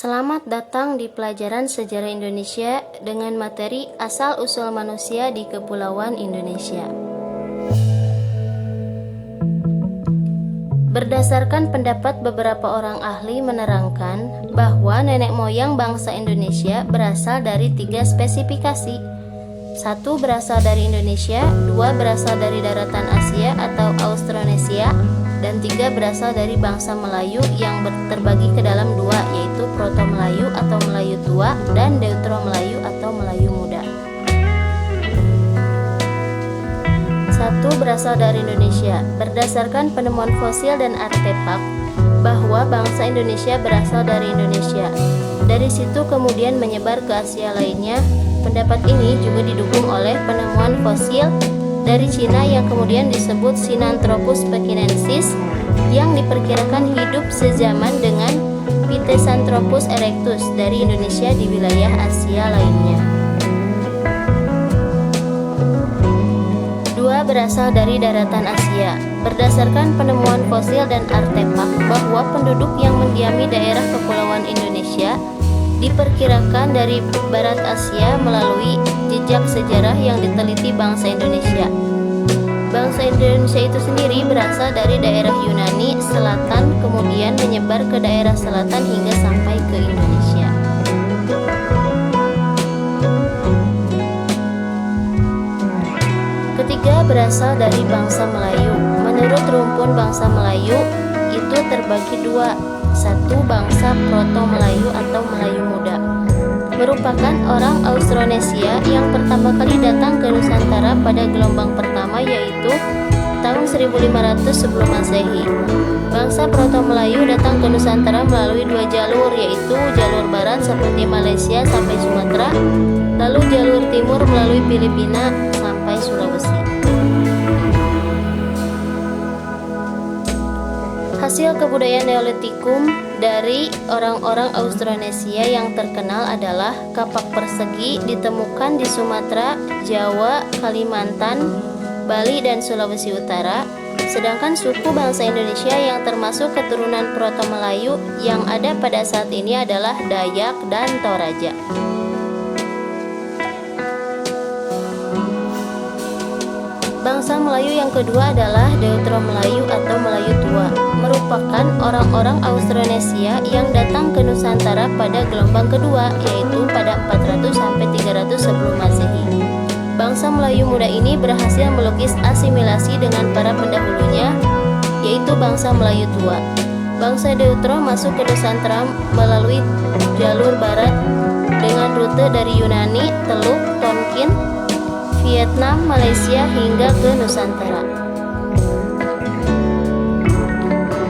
Selamat datang di pelajaran sejarah Indonesia dengan materi asal-usul manusia di Kepulauan Indonesia. Berdasarkan pendapat beberapa orang ahli menerangkan bahwa nenek moyang bangsa Indonesia berasal dari 3 spesifikasi. 1 berasal dari Indonesia, 2 berasal dari daratan Asia atau Austronesia, dan 3 berasal dari bangsa Melayu yang terbagi ke dalam 2, yaitu Proto-Melayu atau Melayu Tua dan Deutero-Melayu atau Melayu Muda. 1 berasal dari Indonesia. Berdasarkan penemuan fosil dan artefak bahwa bangsa Indonesia berasal dari Indonesia. Dari situ kemudian menyebar ke Asia lainnya. Pendapat ini juga didukung oleh penemuan fosil dari Cina yang kemudian disebut Sinanthropus pekinensis yang diperkirakan hidup sezaman dengan Pithecanthropus erectus dari Indonesia di wilayah Asia lainnya. 2 berasal dari daratan Asia. Berdasarkan penemuan fosil dan artefak bahwa penduduk yang mendiami daerah kepulauan Indonesia diperkirakan dari barat Asia melalui jejak sejarah yang diteliti bangsa Indonesia. Bangsa Indonesia itu sendiri berasal dari daerah Yunani selatan kemudian menyebar ke daerah selatan hingga sampai ke Indonesia. Ketiga berasal dari bangsa Melayu. Menurut rumpun bangsa Melayu itu terbagi 2. 1 bangsa Proto-Melayu atau Melayu Muda, merupakan orang Austronesia yang pertama kali datang ke Nusantara pada gelombang pertama, yaitu tahun 1500 sebelum Masehi. Bangsa Proto-Melayu datang ke Nusantara melalui 2 jalur, yaitu jalur barat seperti Malaysia sampai Sumatera, lalu jalur timur melalui Filipina sampai Sulawesi. Hasil kebudayaan Neolitikum dari orang-orang Austronesia yang terkenal adalah kapak persegi ditemukan di Sumatera, Jawa, Kalimantan, Bali, dan Sulawesi Utara. Sedangkan suku bangsa Indonesia yang termasuk keturunan Proto-Melayu yang ada pada saat ini adalah Dayak dan Toraja. Bangsa Melayu yang kedua adalah Deutero-Melayu atau Melayu Tua, merupakan orang-orang Austronesia yang datang ke Nusantara pada gelombang kedua, yaitu pada 400 sampai 300 sebelum Masehi. Bangsa Melayu Muda ini berhasil melukis asimilasi dengan para pendahulunya, yaitu bangsa Melayu Tua. Bangsa Deutero masuk ke Nusantara melalui jalur barat dengan rute dari Yunani, Teluk, Tonkin, Vietnam, Malaysia hingga ke Nusantara.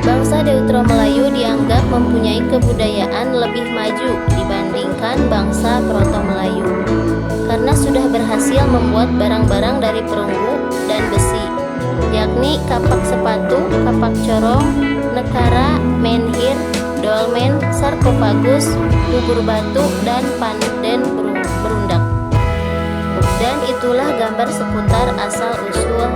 Bangsa Deutero-Melayu dianggap mempunyai kebudayaan lebih maju dibandingkan bangsa Proto-Melayu karena sudah berhasil membuat barang-barang dari perunggu dan besi, yakni kapak sepatu, kapak corong, nekara, menhir, dolmen, sarkofagus, bubur batu, dan panden berundak. Dan itulah gambar seputar asal-usul